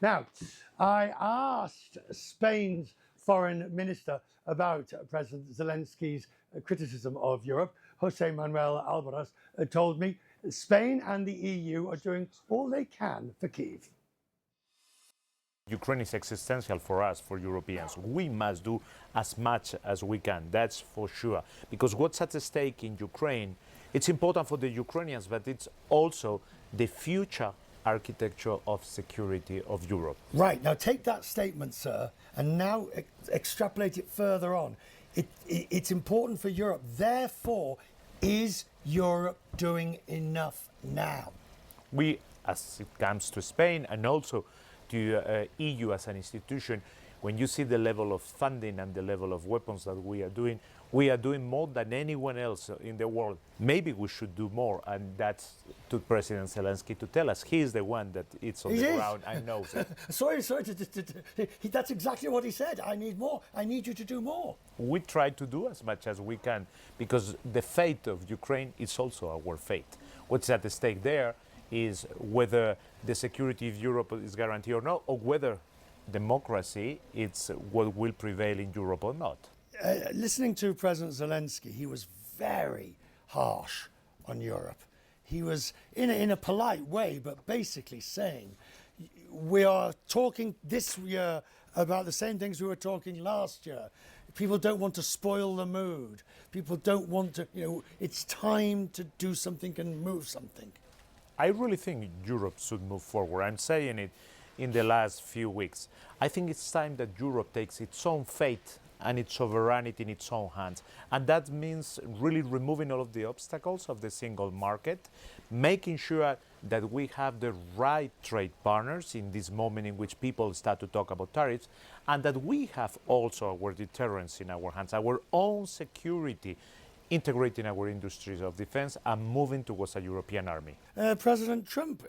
Now, I asked Spain's foreign minister about President Zelensky's criticism of Europe. José Manuel Albares told me Spain and the EU are doing all they can for Kyiv. Ukraine is existential for us, for Europeans. We must do as much as we can, that's for sure. Because what's at stake in Ukraine, it's important for the Ukrainians, but it's also the future architecture of security of Europe. Right, now take that statement, sir, and now extrapolate it further on. It's important for Europe. Therefore, is Europe doing enough now? We, as it comes to Spain and also to EU as an institution, when you see the level of funding and the level of weapons that we are doing more than anyone else in the world. Maybe we should do more, and that's to President Zelensky to tell us. He is the one that is on the ground and knows it. sorry, that's exactly what he said. I need more. I need you to do more. We try to do as much as we can, because the fate of Ukraine is also our fate. What's at stake there is whether the security of Europe is guaranteed or not, or whether democracy is what will prevail in Europe or not. Listening to President Zelensky, he was very harsh on Europe. He was in a polite way, but basically saying, we are talking this year about the same things we were talking last year. People don't want to spoil the mood. People don't want to, it's time to do something and move something. I really think Europe should move forward. I'm saying it in the last few weeks. I think it's time that Europe takes its own fate and its sovereignty in its own hands. And that means really removing all of the obstacles of the single market, making sure that we have the right trade partners in this moment in which people start to talk about tariffs, and that we have also our deterrence in our hands, our own security, integrating our industries of defense and moving towards a European army. President Trump,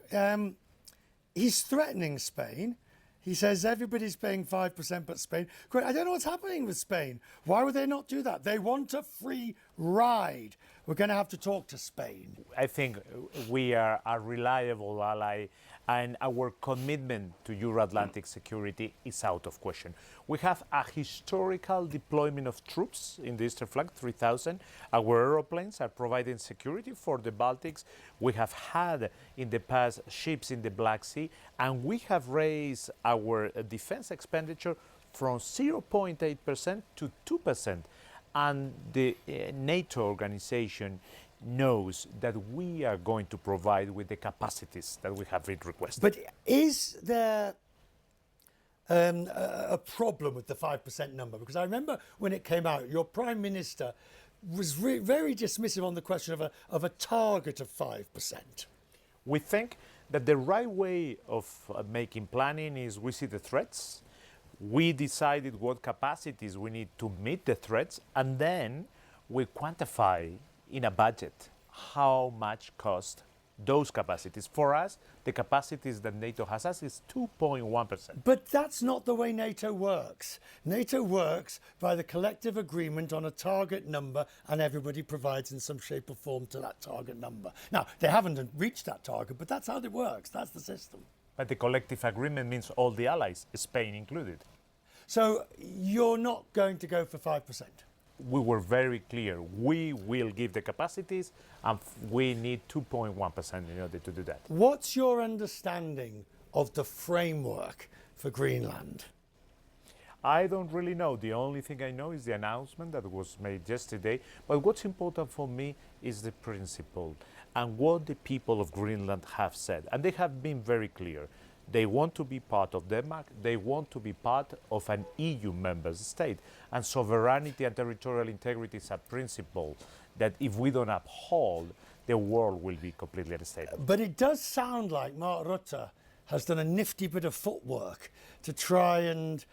he's threatening Spain. He says everybody's paying 5%, but Spain. Great. I don't know what's happening with Spain. Why would they not do that? They want a free ride. We're going to have to talk to Spain. I think we are a reliable ally, and our commitment to Euro-Atlantic security is out of question. We have a historical deployment of troops in the Eastern Flank, 3,000. Our aeroplanes are providing security for the Baltics. We have had in the past ships in the Black Sea, and we have raised our defense expenditure from 0.8% to 2%. And the NATO organization knows that we are going to provide with the capacities that we have been requested. But is there a problem with the 5% number? Because I remember when it came out, your Prime Minister was very dismissive on the question of a target of 5%. We think that the right way of making planning is we see the threats, we decided what capacities we need to meet the threats, and then we quantify in a budget how much cost those capacities. For us, the capacities that NATO has us is 2.1%. But that's not the way NATO works. NATO works by the collective agreement on a target number, and everybody provides in some shape or form to that target number. Now, they haven't reached that target, but that's how it works. That's the system. But the collective agreement means all the allies, Spain included. So you're not going to go for 5%? We were very clear. We will give the capacities, and we need 2.1% in order to do that. What's your understanding of the framework for Greenland? I don't really know. The only thing I know is the announcement that was made yesterday. But what's important for me is the principle and what the people of Greenland have said. And they have been very clear. They want to be part of Denmark. They want to be part of an EU member state. And sovereignty and territorial integrity is a principle that if we don't uphold, the world will be completely unstable. But it does sound like Mark Rutte has done a nifty bit of footwork to try and,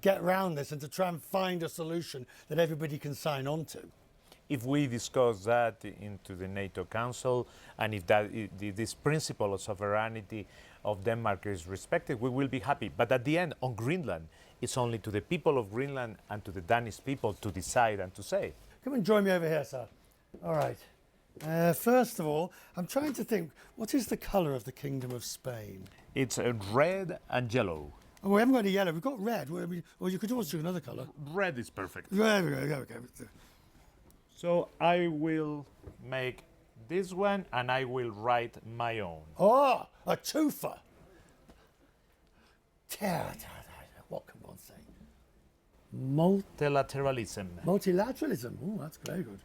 get around this and to try and find a solution that everybody can sign on to. If we discuss that into the NATO Council, and if this principle of sovereignty of Denmark is respected, we will be happy. But at the end, on Greenland, it's only to the people of Greenland and to the Danish people to decide and to say. Come and join me over here, sir. All right. First of all, I'm trying to think, what is the colour of the Kingdom of Spain? It's red and yellow. Oh, we haven't got any yellow. We've got red. Or you could also do another colour. Red is perfect. There we go. There we go. So I will make this one and I will write my own. Oh, a twofer. What can one say? Multilateralism. Multilateralism. Oh, that's very good.